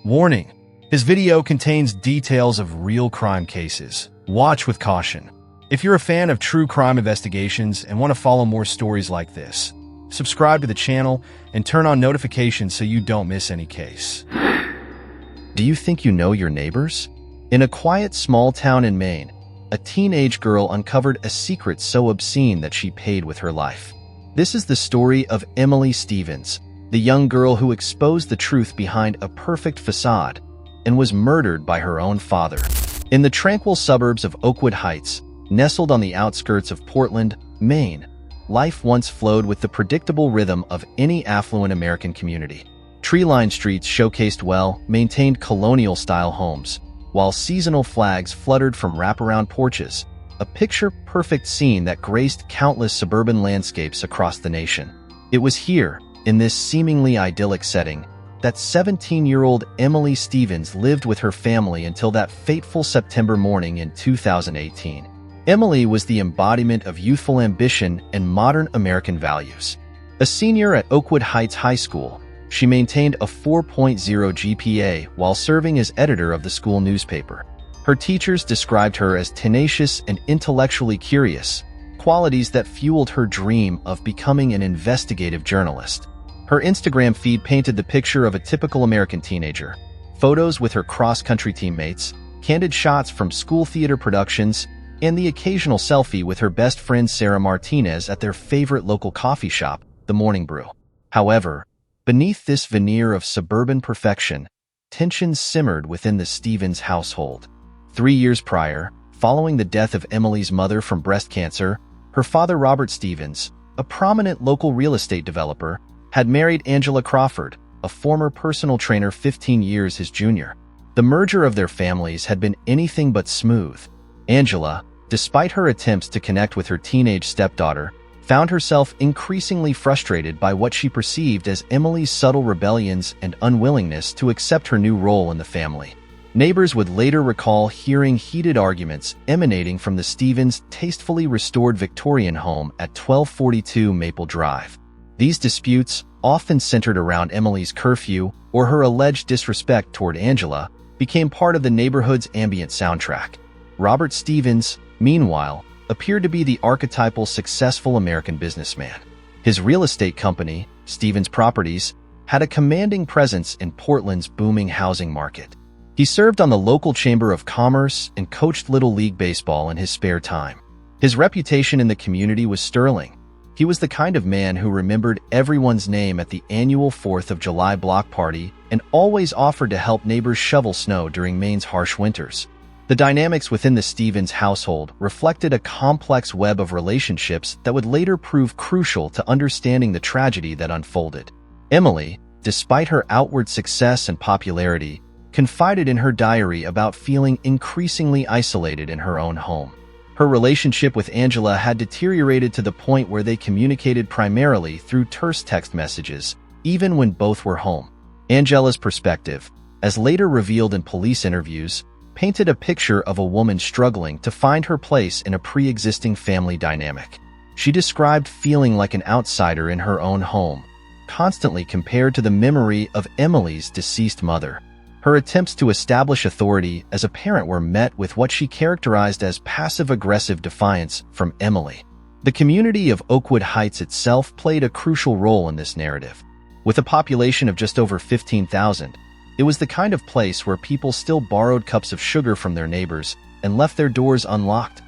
Warning: this video contains details of real crime cases. Watch with caution. If you're a fan of true crime investigations and want to follow more stories like this, subscribe to the channel and turn on notifications so you don't miss any case. Do you think you know your neighbors? In a quiet small town in Maine, a teenage girl uncovered a secret so obscene that she paid with her life. This is the story of Emily Stevens, the young girl who exposed the truth behind a perfect facade and was murdered by her own father. In the tranquil suburbs of Oakwood Heights, nestled on the outskirts of Portland, Maine, life once flowed with the predictable rhythm of any affluent American community. Tree-lined streets showcased well-maintained colonial-style homes, while seasonal flags fluttered from wraparound porches, a picture-perfect scene that graced countless suburban landscapes across the nation. It was here, in this seemingly idyllic setting, that 17-year-old Emily Stevens lived with her family until that fateful September morning in 2018. Emily was the embodiment of youthful ambition and modern American values. A senior at Oakwood Heights High School, she maintained a 4.0 GPA while serving as editor of the school newspaper. Her teachers described her as tenacious and intellectually curious, qualities that fueled her dream of becoming an investigative journalist. Her Instagram feed painted the picture of a typical American teenager: photos with her cross-country teammates, candid shots from school theater productions, and the occasional selfie with her best friend Sarah Martinez at their favorite local coffee shop, the Morning Brew. However, beneath this veneer of suburban perfection, tensions simmered within the Stevens household. 3 years prior, following the death of Emily's mother from breast cancer, her father Robert Stevens, a prominent local real estate developer, had married Angela Crawford, a former personal trainer 15 years his junior. The merger of their families had been anything but smooth. Angela, despite her attempts to connect with her teenage stepdaughter, found herself increasingly frustrated by what she perceived as Emily's subtle rebellions and unwillingness to accept her new role in the family. Neighbors would later recall hearing heated arguments emanating from the Stevens' tastefully restored Victorian home at 1242 Maple Drive. These disputes, often centered around Emily's curfew or her alleged disrespect toward Angela, became part of the neighborhood's ambient soundtrack. Robert Stevens, meanwhile, appeared to be the archetypal successful American businessman. His real estate company, Stevens Properties, had a commanding presence in Portland's booming housing market. He served on the local chamber of commerce and coached Little League baseball in his spare time. His reputation in the community was sterling. He was the kind of man who remembered everyone's name at the annual 4th of July block party and always offered to help neighbors shovel snow during Maine's harsh winters. The dynamics within the Stevens household reflected a complex web of relationships that would later prove crucial to understanding the tragedy that unfolded. Emily, despite her outward success and popularity, confided in her diary about feeling increasingly isolated in her own home. Her relationship with Angela had deteriorated to the point where they communicated primarily through terse text messages, even when both were home. Angela's perspective, as later revealed in police interviews, painted a picture of a woman struggling to find her place in a pre-existing family dynamic. She described feeling like an outsider in her own home, constantly compared to the memory of Emily's deceased mother. Her attempts to establish authority as a parent were met with what she characterized as passive-aggressive defiance from Emily. The community of Oakwood Heights itself played a crucial role in this narrative. With a population of just over 15,000, it was the kind of place where people still borrowed cups of sugar from their neighbors and left their doors unlocked,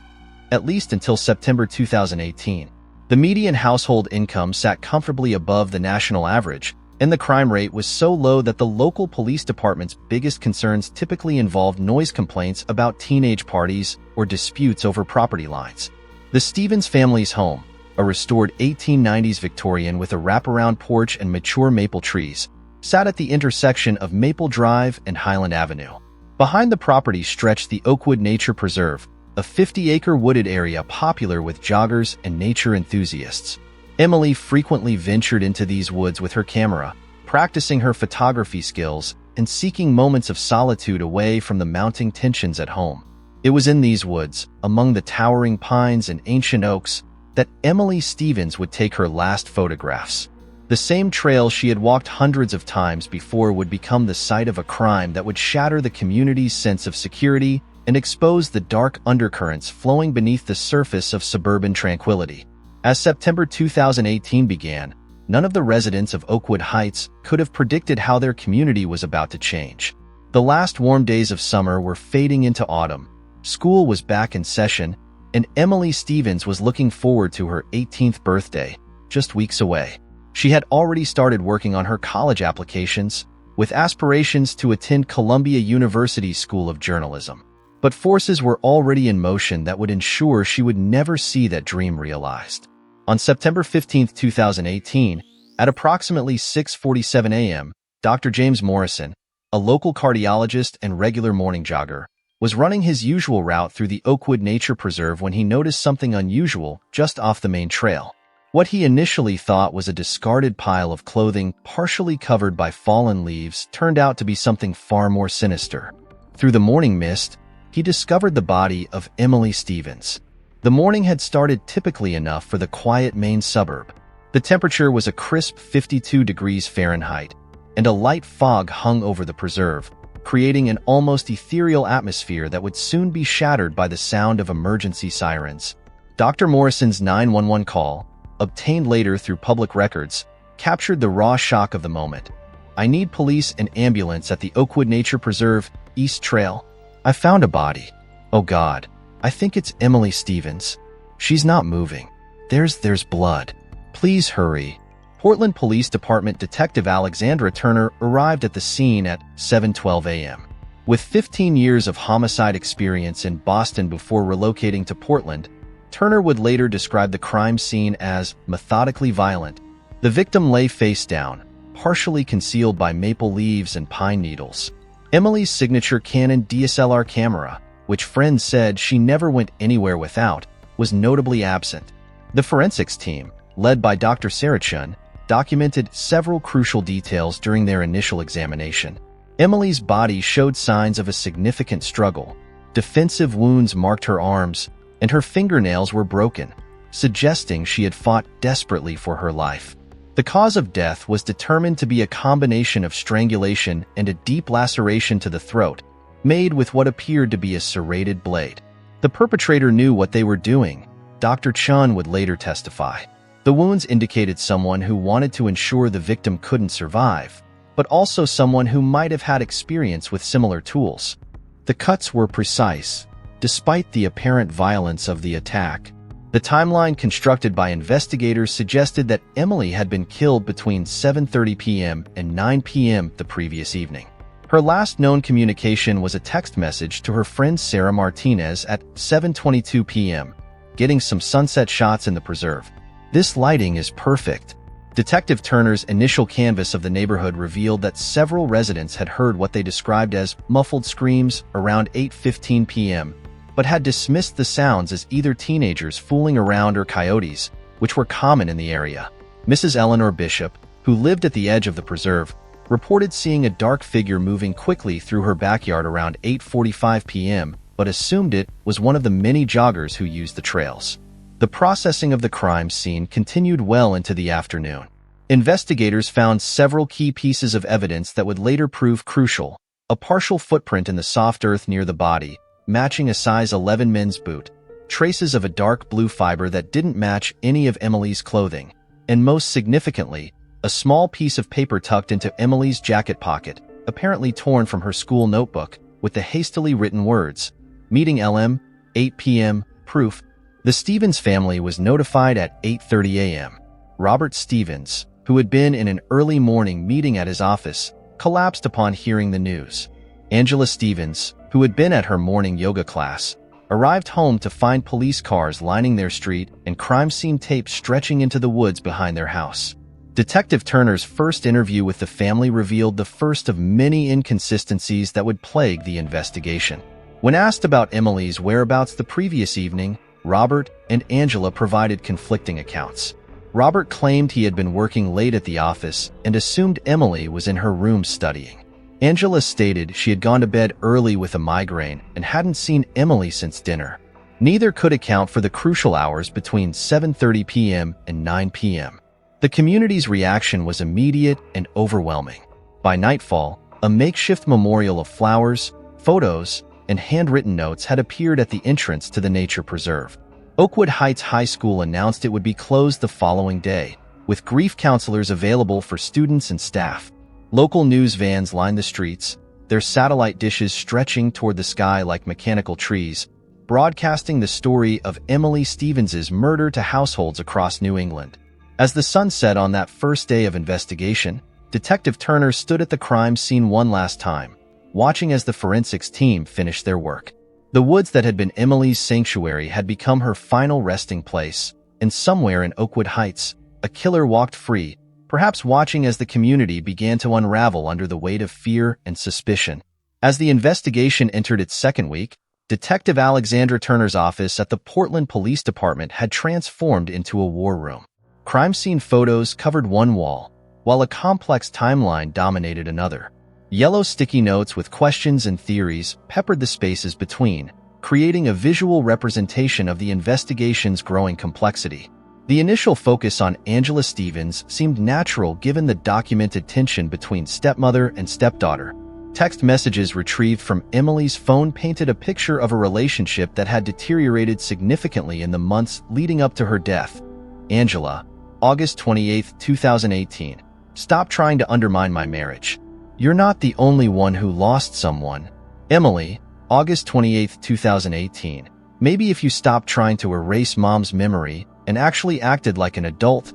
at least until September 2018. The median household income sat comfortably above the national average, and the crime rate was so low that the local police department's biggest concerns typically involved noise complaints about teenage parties or disputes over property lines. The Stevens family's home, a restored 1890s Victorian with a wraparound porch and mature maple trees, sat at the intersection of Maple Drive and Highland Avenue. Behind the property stretched the Oakwood Nature Preserve, a 50-acre wooded area popular with joggers and nature enthusiasts. Emily frequently ventured into these woods with her camera, practicing her photography skills and seeking moments of solitude away from the mounting tensions at home. It was in these woods, among the towering pines and ancient oaks, that Emily Stevens would take her last photographs. The same trail she had walked hundreds of times before would become the site of a crime that would shatter the community's sense of security and expose the dark undercurrents flowing beneath the surface of suburban tranquility. As September 2018 began, none of the residents of Oakwood Heights could have predicted how their community was about to change. The last warm days of summer were fading into autumn. School was back in session, and Emily Stevens was looking forward to her 18th birthday, just weeks away. She had already started working on her college applications, with aspirations to attend Columbia University's School of Journalism. But forces were already in motion that would ensure she would never see that dream realized. On September 15, 2018, at approximately 6:47 a.m., Dr. James Morrison, a local cardiologist and regular morning jogger, was running his usual route through the Oakwood Nature Preserve when he noticed something unusual just off the main trail. What he initially thought was a discarded pile of clothing partially covered by fallen leaves turned out to be something far more sinister. Through the morning mist, he discovered the body of Emily Stevens. The morning had started typically enough for the quiet main suburb. The temperature was a crisp 52 degrees Fahrenheit, and a light fog hung over the preserve, creating an almost ethereal atmosphere that would soon be shattered by the sound of emergency sirens. Dr. Morrison's 911 call, obtained later through public records, captured the raw shock of the moment. "I need police and ambulance at the Oakwood Nature Preserve, East Trail. I found a body. Oh God, I think it's Emily Stevens. She's not moving. There's blood. Please hurry." Portland Police Department Detective Alexandra Turner arrived at the scene at 7:12 a.m. With 15 years of homicide experience in Boston before relocating to Portland, Turner would later describe the crime scene as methodically violent. The victim lay face down, partially concealed by maple leaves and pine needles. Emily's signature Canon DSLR camera, which friends said she never went anywhere without, was notably absent. The forensics team, led by Dr. Sarah Chun, documented several crucial details during their initial examination. Emily's body showed signs of a significant struggle. Defensive wounds marked her arms, and her fingernails were broken, suggesting she had fought desperately for her life. The cause of death was determined to be a combination of strangulation and a deep laceration to the throat, made with what appeared to be a serrated blade. The perpetrator knew what they were doing, Dr. Chun would later testify. The wounds indicated someone who wanted to ensure the victim couldn't survive, but also someone who might have had experience with similar tools. The cuts were precise, despite the apparent violence of the attack. The timeline constructed by investigators suggested that Emily had been killed between 7:30 p.m. and 9 p.m. the previous evening. Her last known communication was a text message to her friend Sarah Martinez at 7:22 p.m., getting some sunset shots in the preserve. "This lighting is perfect." Detective Turner's initial canvass of the neighborhood revealed that several residents had heard what they described as muffled screams around 8:15 p.m., but had dismissed the sounds as either teenagers fooling around or coyotes, which were common in the area. Mrs. Eleanor Bishop, who lived at the edge of the preserve, reported seeing a dark figure moving quickly through her backyard around 8:45 p.m., but assumed it was one of the many joggers who used the trails. The processing of the crime scene continued well into the afternoon. Investigators found several key pieces of evidence that would later prove crucial: a partial footprint in the soft earth near the body, matching a size 11 men's boot, traces of a dark blue fiber that didn't match any of Emily's clothing, and most significantly, a small piece of paper tucked into Emily's jacket pocket, apparently torn from her school notebook, with the hastily written words, "Meeting LM, 8 p.m., proof." The Stevens family was notified at 8:30 a.m. Robert Stevens, who had been in an early morning meeting at his office, collapsed upon hearing the news. Angela Stevens, who had been at her morning yoga class, arrived home to find police cars lining their street and crime scene tape stretching into the woods behind their house. Detective Turner's first interview with the family revealed the first of many inconsistencies that would plague the investigation. When asked about Emily's whereabouts the previous evening, Robert and Angela provided conflicting accounts. Robert claimed he had been working late at the office and assumed Emily was in her room studying. Angela stated she had gone to bed early with a migraine and hadn't seen Emily since dinner. Neither could account for the crucial hours between 7:30 p.m. and 9 p.m. The community's reaction was immediate and overwhelming. By nightfall, a makeshift memorial of flowers, photos, and handwritten notes had appeared at the entrance to the nature preserve. Oakwood Heights High School announced it would be closed the following day, with grief counselors available for students and staff. Local news vans lined the streets, their satellite dishes stretching toward the sky like mechanical trees, broadcasting the story of Emily Stevens's murder to households across New England. As the sun set on that first day of investigation, Detective Turner stood at the crime scene one last time, watching as the forensics team finished their work. The woods that had been Emily's sanctuary had become her final resting place, and somewhere in Oakwood Heights, a killer walked free, perhaps watching as the community began to unravel under the weight of fear and suspicion. As the investigation entered its second week, Detective Alexandra Turner's office at the Portland Police Department had transformed into a war room. Crime scene photos covered one wall, while a complex timeline dominated another. Yellow sticky notes with questions and theories peppered the spaces between, creating a visual representation of the investigation's growing complexity. The initial focus on Angela Stevens seemed natural given the documented tension between stepmother and stepdaughter. Text messages retrieved from Emily's phone painted a picture of a relationship that had deteriorated significantly in the months leading up to her death. Angela, August 28, 2018. Stop trying to undermine my marriage. You're not the only one who lost someone. Emily, August 28, 2018. Maybe if you stopped trying to erase mom's memory and actually acted like an adult.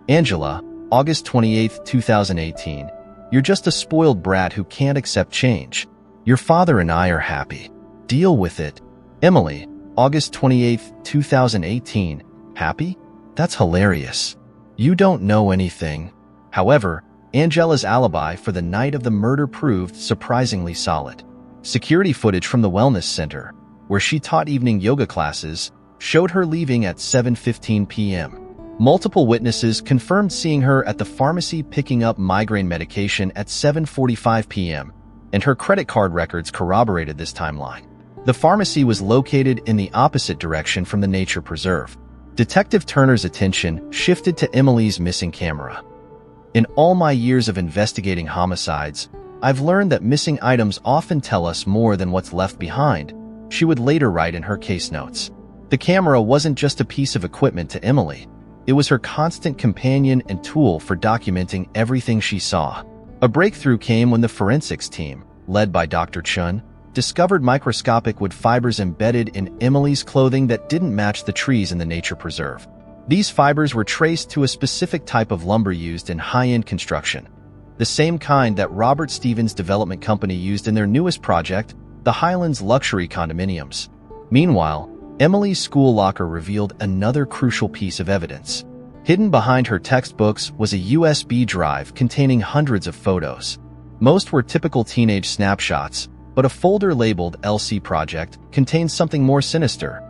Angela, August 28, 2018. You're just a spoiled brat who can't accept change. Your father and I are happy. Deal with it. Emily, August 28, 2018. Happy? That's hilarious. You don't know anything. However, Angela's alibi for the night of the murder proved surprisingly solid. Security footage from the wellness center, where she taught evening yoga classes, showed her leaving at 7:15 p.m. Multiple witnesses confirmed seeing her at the pharmacy picking up migraine medication at 7:45 p.m., and her credit card records corroborated this timeline. The pharmacy was located in the opposite direction from the nature preserve. Detective Turner's attention shifted to Emily's missing camera. In all my years of investigating homicides, I've learned that missing items often tell us more than what's left behind, she would later write in her case notes. The camera wasn't just a piece of equipment to Emily. It was her constant companion and tool for documenting everything she saw. A breakthrough came when the forensics team, led by Dr. Chun, discovered microscopic wood fibers embedded in Emily's clothing that didn't match the trees in the nature preserve. These fibers were traced to a specific type of lumber used in high-end construction, the same kind that Robert Stevens' development company used in their newest project, the Highlands luxury condominiums. Meanwhile, Emily's school locker revealed another crucial piece of evidence. Hidden behind her textbooks was a USB drive containing hundreds of photos. Most were typical teenage snapshots, but a folder labeled LC Project contained something more sinister.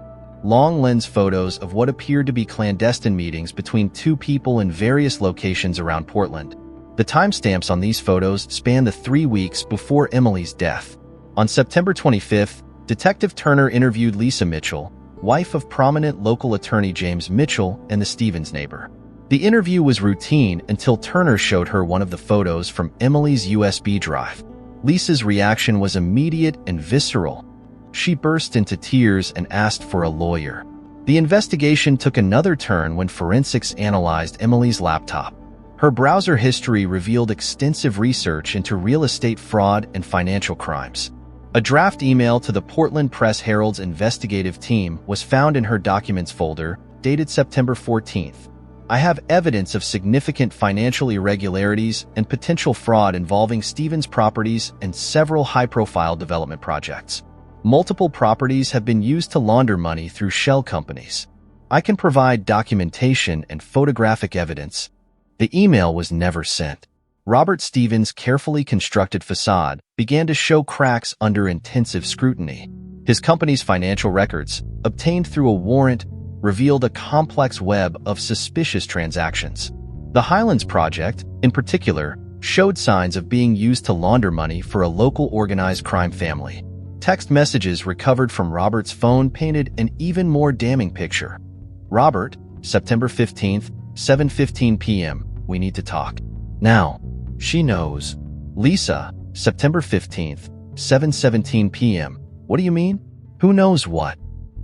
Long lens photos of what appeared to be clandestine meetings between two people in various locations around Portland. The timestamps on these photos span the 3 weeks before Emily's death. On September 25th, Detective Turner interviewed Lisa Mitchell, wife of prominent local attorney James Mitchell and the Stevens neighbor. The interview was routine until Turner showed her one of the photos from Emily's USB drive. Lisa's reaction was immediate and visceral. She burst into tears and asked for a lawyer. The investigation took another turn when forensics analyzed Emily's laptop. Her browser history revealed extensive research into real estate fraud and financial crimes. A draft email to the Portland Press-Herald's investigative team was found in her documents folder, dated September 14th. I have evidence of significant financial irregularities and potential fraud involving Stevens properties and several high-profile development projects. Multiple properties have been used to launder money through shell companies. I can provide documentation and photographic evidence. The email was never sent. Robert Stevens' carefully constructed facade began to show cracks under intensive scrutiny. His company's financial records, obtained through a warrant, revealed a complex web of suspicious transactions. The Highlands project, in particular, showed signs of being used to launder money for a local organized crime family. Text messages recovered from Robert's phone painted an even more damning picture. Robert, September 15th, 7:15 p.m., we need to talk. Now, she knows. Lisa, September 15th, 7:17 p.m. What do you mean? Who knows what?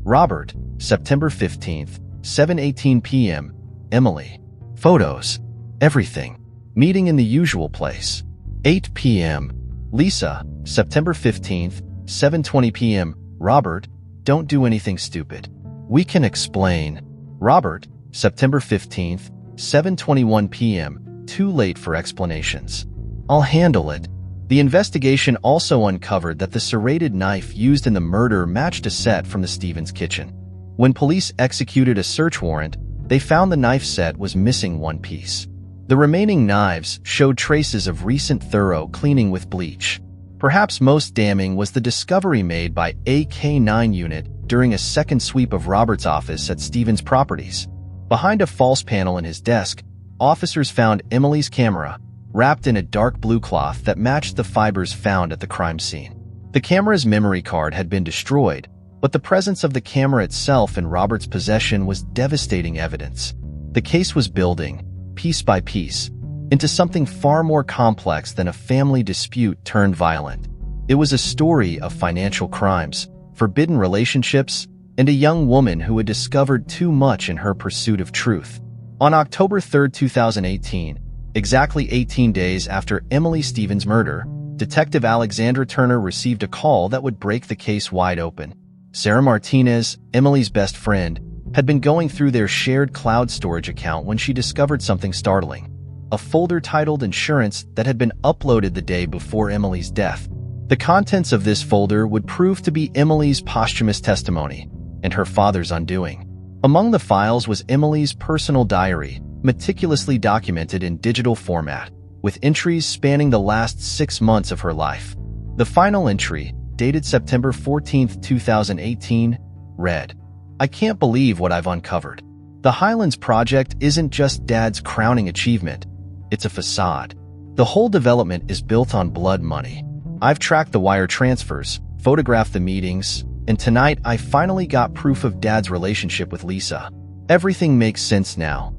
Robert, September 15th, 7:18 p.m. Emily. Photos. Everything. Meeting in the usual place. 8 p.m. Lisa, September 15th, 7:20 p.m. Robert, don't do anything stupid. We can explain. Robert, September 15th, 7:21 p.m. Too late for explanations. I'll handle it. The investigation also uncovered that the serrated knife used in the murder matched a set from the Stevens kitchen. When police executed a search warrant, they found the knife set was missing one piece. The remaining knives showed traces of recent thorough cleaning with bleach. Perhaps most damning was the discovery made by a K-9 unit during a second sweep of Robert's office at Stevens Properties. Behind a false panel in his desk, officers found Emily's camera, wrapped in a dark blue cloth that matched the fibers found at the crime scene. The camera's memory card had been destroyed, but the presence of the camera itself in Robert's possession was devastating evidence. The case was building, piece by piece, into something far more complex than a family dispute turned violent. It was a story of financial crimes, forbidden relationships, and a young woman who had discovered too much in her pursuit of truth. On October 3, 2018, exactly 18 days after Emily Stevens' murder, Detective Alexandra Turner received a call that would break the case wide open. Sarah Martinez, Emily's best friend, had been going through their shared cloud storage account when she discovered something startling: a folder titled Insurance that had been uploaded the day before Emily's death. The contents of this folder would prove to be Emily's posthumous testimony and her father's undoing. Among the files was Emily's personal diary, meticulously documented in digital format, with entries spanning the last 6 months of her life. The final entry, dated September 14, 2018, read, "I can't believe what I've uncovered. The Highlands project isn't just Dad's crowning achievement, it's a facade. The whole development is built on blood money. I've tracked the wire transfers, photographed the meetings, and tonight I finally got proof of Dad's relationship with Lisa. Everything makes sense now.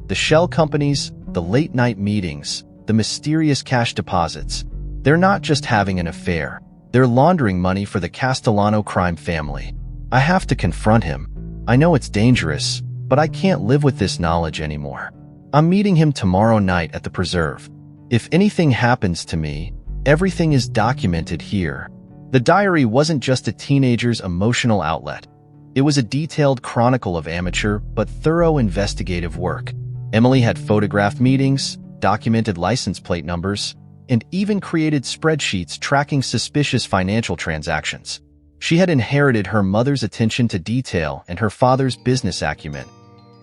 The shell companies, the late-night meetings, the mysterious cash deposits. They're not just having an affair. They're laundering money for the Castellano crime family. I have to confront him. I know it's dangerous, but I can't live with this knowledge anymore. I'm meeting him tomorrow night at the preserve. If anything happens to me, everything is documented here." The diary wasn't just a teenager's emotional outlet. It was a detailed chronicle of amateur but thorough investigative work. Emily had photographed meetings, documented license plate numbers, and even created spreadsheets tracking suspicious financial transactions. She had inherited her mother's attention to detail and her father's business acumen,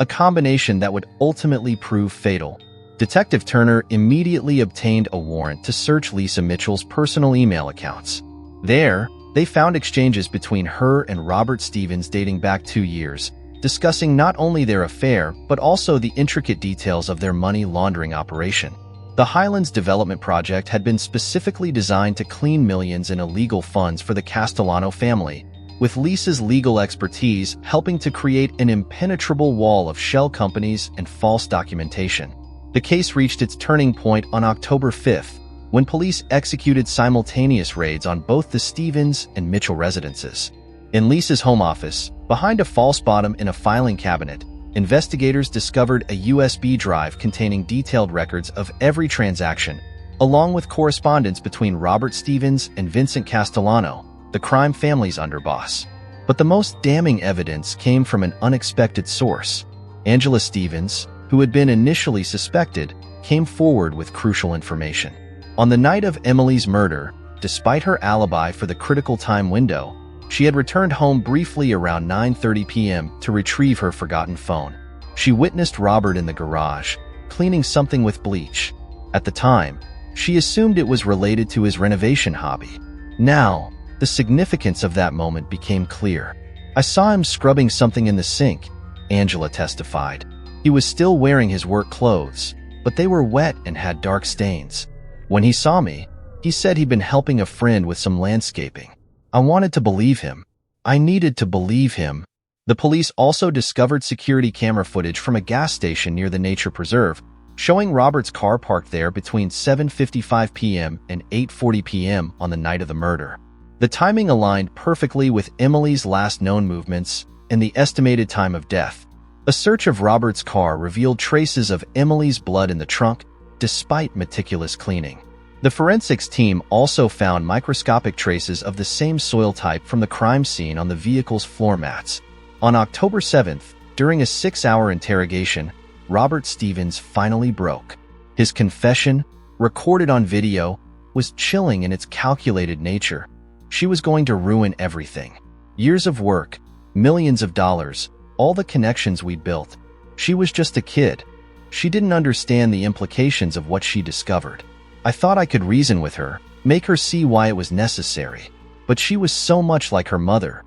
a combination that would ultimately prove fatal. Detective Turner immediately obtained a warrant to search Lisa Mitchell's personal email accounts. There, they found exchanges between her and Robert Stevens dating back 2 years, discussing not only their affair but also the intricate details of their money laundering operation. The Highlands development project had been specifically designed to clean millions in illegal funds for the Castellano family, with Lisa's legal expertise helping to create an impenetrable wall of shell companies and false documentation. The case reached its turning point on October 5th, when police executed simultaneous raids on both the Stevens and Mitchell residences. In Lisa's home office, behind a false bottom in a filing cabinet, investigators discovered a USB drive containing detailed records of every transaction, along with correspondence between Robert Stevens and Vincent Castellano, the crime family's underboss. But the most damning evidence came from an unexpected source. Angela Stevens, who had been initially suspected, came forward with crucial information. On the night of Emily's murder, despite her alibi for the critical time window, she had returned home briefly around 9:30 p.m. to retrieve her forgotten phone. She witnessed Robert in the garage, cleaning something with bleach. At the time, she assumed it was related to his renovation hobby. Now, the significance of that moment became clear. "I saw him scrubbing something in the sink," Angela testified. "He was still wearing his work clothes, but they were wet and had dark stains. When he saw me, he said he'd been helping a friend with some landscaping. I wanted to believe him. I needed to believe him." The police also discovered security camera footage from a gas station near the nature preserve, showing Robert's car parked there between 7:55 p.m. and 8:40 p.m. on the night of the murder. The timing aligned perfectly with Emily's last known movements and the estimated time of death. A search of Robert's car revealed traces of Emily's blood in the trunk, despite meticulous cleaning. The forensics team also found microscopic traces of the same soil type from the crime scene on the vehicle's floor mats. On October 7th, during a 6-hour interrogation, Robert Stevens finally broke. His confession, recorded on video, was chilling in its calculated nature. She was going to ruin everything. Years of work, millions of dollars, all the connections we'd built. She was just a kid. She didn't understand the implications of what she discovered. I thought I could reason with her, make her see why it was necessary. But she was so much like her mother.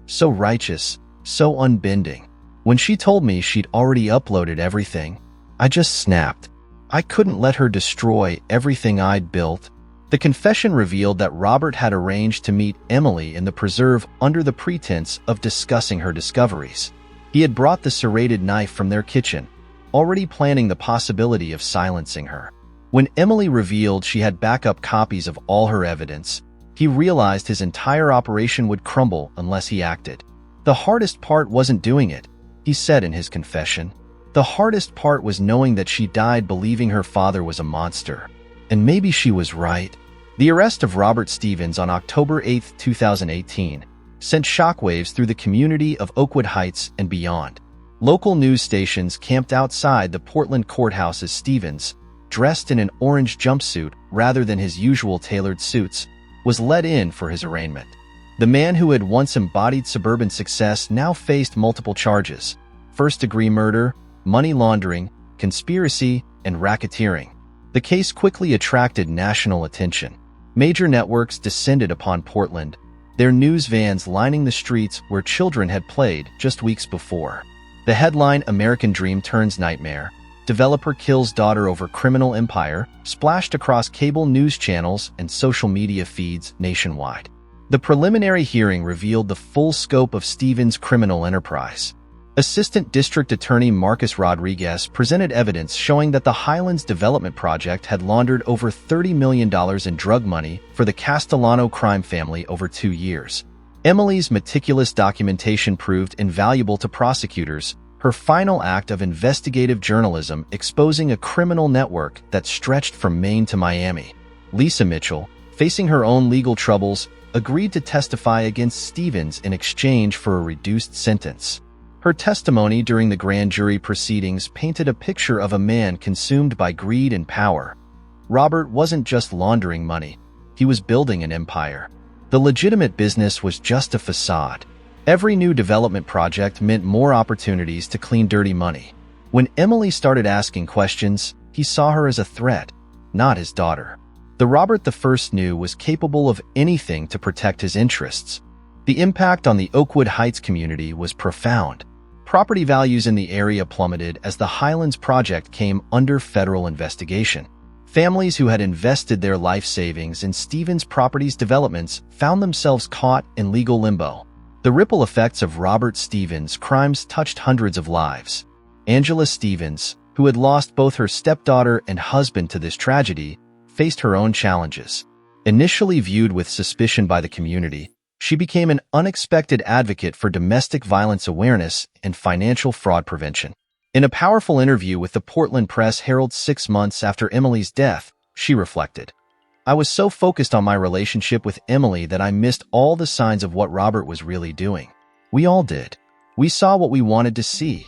So righteous, so unbending. When she told me she'd already uploaded everything, I just snapped. I couldn't let her destroy everything I'd built. The confession revealed that Robert had arranged to meet Emily in the preserve under the pretense of discussing her discoveries. He had brought the serrated knife from their kitchen, already planning the possibility of silencing her. When Emily revealed she had backup copies of all her evidence, he realized his entire operation would crumble unless he acted. The hardest part wasn't doing it, he said in his confession. The hardest part was knowing that she died believing her father was a monster. And maybe she was right. The arrest of Robert Stevens on October 8, 2018, sent shockwaves through the community of Oakwood Heights and beyond. Local news stations camped outside the Portland courthouse as Stevens, dressed in an orange jumpsuit rather than his usual tailored suits, was led in for his arraignment. The man who had once embodied suburban success now faced multiple charges: first-degree murder, money laundering, conspiracy, and racketeering. The case quickly attracted national attention. Major networks descended upon Portland, their news vans lining the streets where children had played just weeks before. The headline "American Dream Turns Nightmare, Developer Kills Daughter Over Criminal Empire" splashed across cable news channels and social media feeds nationwide. The preliminary hearing revealed the full scope of Stevens' criminal enterprise. Assistant District Attorney Marcus Rodriguez presented evidence showing that the Highlands Development Project had laundered over $30 million in drug money for the Castellano crime family over 2 years. Emily's meticulous documentation proved invaluable to prosecutors, her final act of investigative journalism exposing a criminal network that stretched from Maine to Miami. Lisa Mitchell, facing her own legal troubles, agreed to testify against Stevens in exchange for a reduced sentence. Her testimony during the grand jury proceedings painted a picture of a man consumed by greed and power. Robert wasn't just laundering money, he was building an empire. The legitimate business was just a facade. Every new development project meant more opportunities to clean dirty money. When Emily started asking questions, he saw her as a threat, not his daughter. The Robert I knew was capable of anything to protect his interests. The impact on the Oakwood Heights community was profound. Property values in the area plummeted as the Highlands project came under federal investigation. Families who had invested their life savings in Stevens Properties developments found themselves caught in legal limbo. The ripple effects of Robert Stevens' crimes touched hundreds of lives. Angela Stevens, who had lost both her stepdaughter and husband to this tragedy, faced her own challenges. Initially viewed with suspicion by the community, she became an unexpected advocate for domestic violence awareness and financial fraud prevention. In a powerful interview with the Portland Press Herald 6 months after Emily's death, she reflected, "I was so focused on my relationship with Emily that I missed all the signs of what Robert was really doing. We all did. We saw what we wanted to see.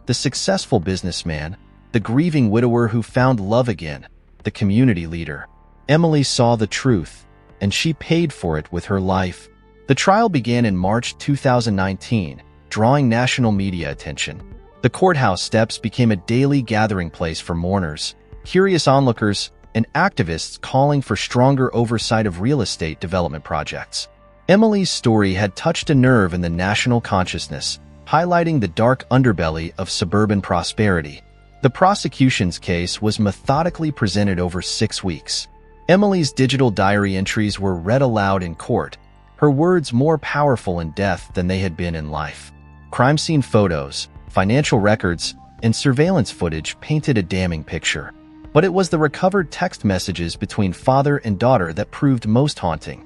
The successful businessman, the grieving widower who found love again, the community leader. Emily saw the truth, and she paid for it with her life." The trial began in March 2019, drawing national media attention. The courthouse steps became a daily gathering place for mourners, curious onlookers, and activists calling for stronger oversight of real estate development projects. Emily's story had touched a nerve in the national consciousness, highlighting the dark underbelly of suburban prosperity. The prosecution's case was methodically presented over 6 weeks. Emily's digital diary entries were read aloud in court, her words more powerful in death than they had been in life. Crime scene photos, financial records, and surveillance footage painted a damning picture. But it was the recovered text messages between father and daughter that proved most haunting.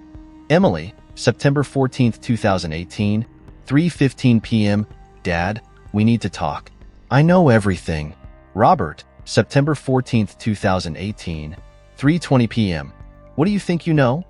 Emily, September 14, 2018, 3:15 p.m. Dad, we need to talk. I know everything. Robert, September 14, 2018, 3:20 p.m. What do you think you know?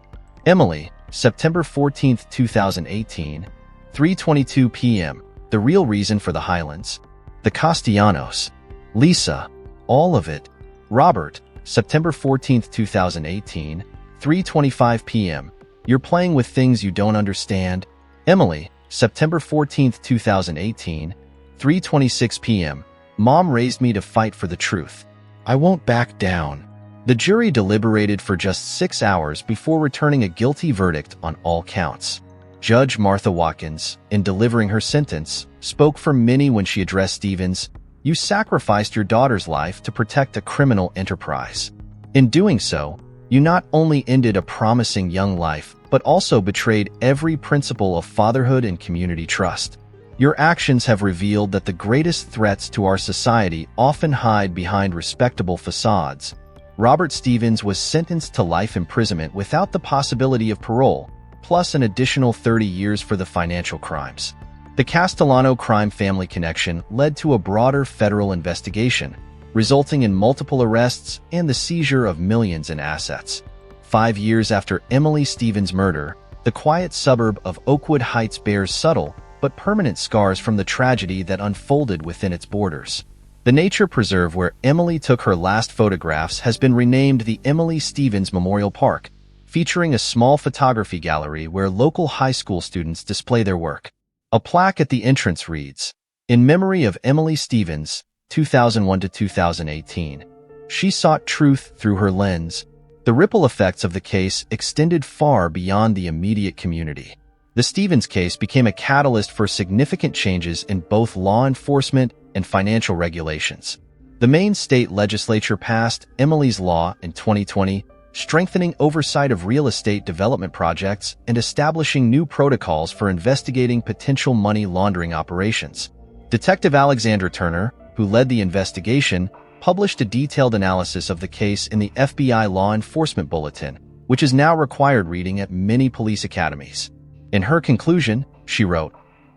Emily, September 14, 2018, 3:22 p.m. The real reason for the Highlands. The Castellanos. Lisa. All of it. Robert, September 14, 2018, 3:25 p.m. You're playing with things you don't understand. Emily, September 14, 2018, 3:26 p.m. Mom raised me to fight for the truth. I won't back down. The jury deliberated for just 6 hours before returning a guilty verdict on all counts. Judge Martha Watkins, in delivering her sentence, spoke for many when she addressed Stevens. You sacrificed your daughter's life to protect a criminal enterprise. In doing so, you not only ended a promising young life, but also betrayed every principle of fatherhood and community trust. Your actions have revealed that the greatest threats to our society often hide behind respectable facades. Robert Stevens was sentenced to life imprisonment without the possibility of parole, plus an additional 30 years for the financial crimes. The Castellano crime family connection led to a broader federal investigation, resulting in multiple arrests and the seizure of millions in assets. 5 years after Emily Stevens' murder, the quiet suburb of Oakwood Heights bears subtle but permanent scars from the tragedy that unfolded within its borders. The nature preserve where Emily took her last photographs has been renamed the Emily Stevens Memorial Park, featuring a small photography gallery where local high school students display their work. A plaque at the entrance reads, "In memory of Emily Stevens, 2001 to 2018. She sought truth through her lens." The ripple effects of the case extended far beyond the immediate community. The Stevens case became a catalyst for significant changes in both law enforcement and financial regulations. The Maine state legislature passed Emily's Law in 2020, strengthening oversight of real estate development projects and establishing new protocols for investigating potential money laundering operations. Detective Alexandra Turner, who led the investigation, published a detailed analysis of the case in the FBI Law Enforcement Bulletin, which is now required reading at many police academies. In her conclusion, she wrote,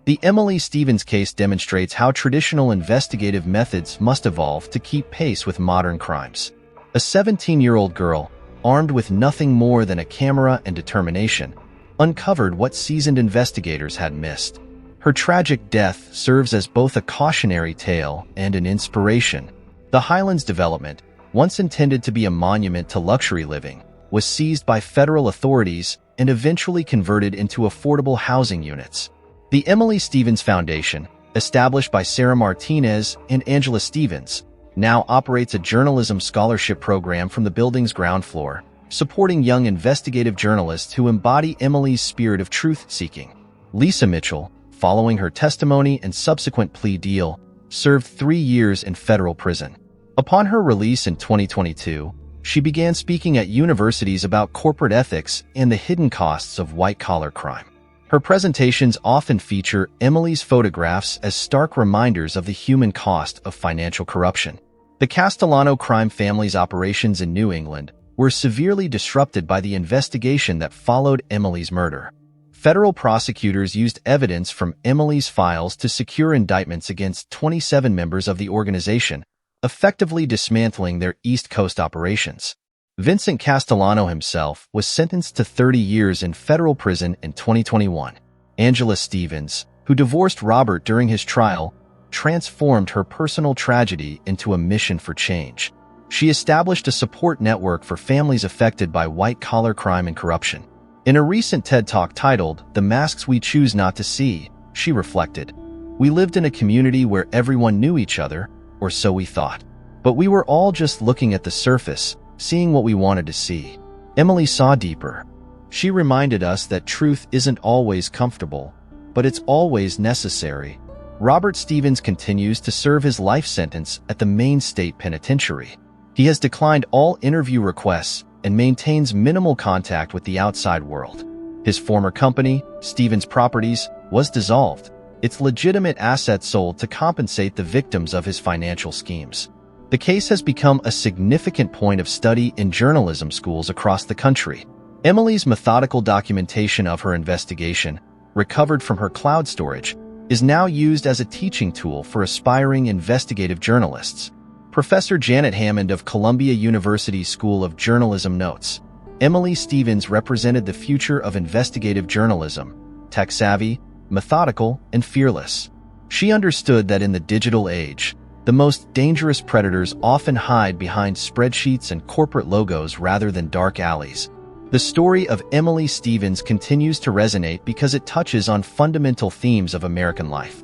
"The Emily Stevens case demonstrates how traditional investigative methods must evolve to keep pace with modern crimes. A 17-year-old girl, armed with nothing more than a camera and determination, uncovered what seasoned investigators had missed. Her tragic death serves as both a cautionary tale and an inspiration." The Highlands development, once intended to be a monument to luxury living, was seized by federal authorities and eventually converted into affordable housing units. The Emily Stevens Foundation, established by Sarah Martinez and Angela Stevens, now operates a journalism scholarship program from the building's ground floor, supporting young investigative journalists who embody Emily's spirit of truth-seeking. Lisa Mitchell, following her testimony and subsequent plea deal, served 3 years in federal prison. Upon her release in 2022, she began speaking at universities about corporate ethics and the hidden costs of white-collar crime. Her presentations often feature Emily's photographs as stark reminders of the human cost of financial corruption. The Castellano crime family's operations in New England were severely disrupted by the investigation that followed Emily's murder. Federal prosecutors used evidence from Emily's files to secure indictments against 27 members of the organization, effectively dismantling their East Coast operations. Vincent Castellano himself was sentenced to 30 years in federal prison in 2021. Angela Stevens, who divorced Robert during his trial, transformed her personal tragedy into a mission for change. She established a support network for families affected by white-collar crime and corruption. In a recent TED Talk titled, "The Masks We Choose Not to See," she reflected, "We lived in a community where everyone knew each other, or so we thought. But we were all just looking at the surface, seeing what we wanted to see." Emily saw deeper. She reminded us that truth isn't always comfortable, but it's always necessary. Robert Stevens continues to serve his life sentence at the Maine State Penitentiary. He has declined all interview requests and maintains minimal contact with the outside world. His former company, Stevens Properties, was dissolved, its legitimate assets sold to compensate the victims of his financial schemes. The case has become a significant point of study in journalism schools across the country. Emily's methodical documentation of her investigation, recovered from her cloud storage, is now used as a teaching tool for aspiring investigative journalists. Professor Janet Hammond of Columbia University School of Journalism notes, Emily Stevens represented the future of investigative journalism, tech-savvy, methodical, and fearless. She understood that in the digital age, the most dangerous predators often hide behind spreadsheets and corporate logos rather than dark alleys. The story of Emily Stevens continues to resonate because it touches on fundamental themes of American life.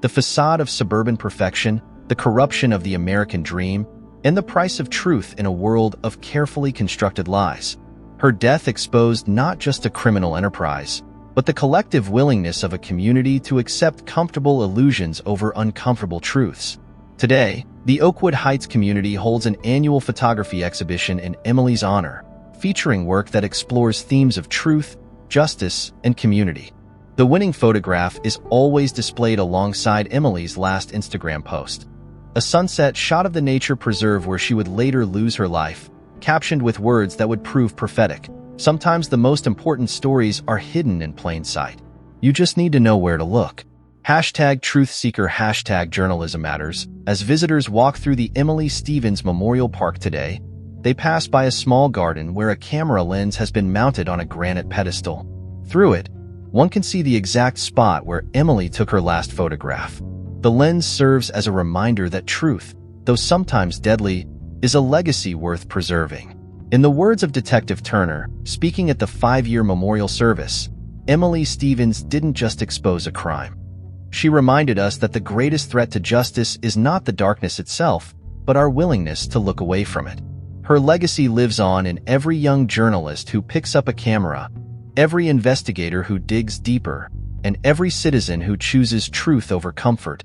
The facade of suburban perfection, the corruption of the American dream, and the price of truth in a world of carefully constructed lies. Her death exposed not just a criminal enterprise, but the collective willingness of a community to accept comfortable illusions over uncomfortable truths. Today, the Oakwood Heights community holds an annual photography exhibition in Emily's honor, featuring work that explores themes of truth, justice, and community. The winning photograph is always displayed alongside Emily's last Instagram post, a sunset shot of the nature preserve where she would later lose her life, captioned with words that would prove prophetic. Sometimes the most important stories are hidden in plain sight. You just need to know where to look. #TruthSeeker #Journalism Matters. As visitors walk through the Emily Stevens Memorial Park today, they pass by a small garden where a camera lens has been mounted on a granite pedestal. Through it, one can see the exact spot where Emily took her last photograph. The lens serves as a reminder that truth, though sometimes deadly, is a legacy worth preserving. In the words of Detective Turner, speaking at the 5-year memorial service, Emily Stevens didn't just expose a crime. She reminded us that the greatest threat to justice is not the darkness itself, but our willingness to look away from it. Her legacy lives on in every young journalist who picks up a camera, every investigator who digs deeper, and every citizen who chooses truth over comfort.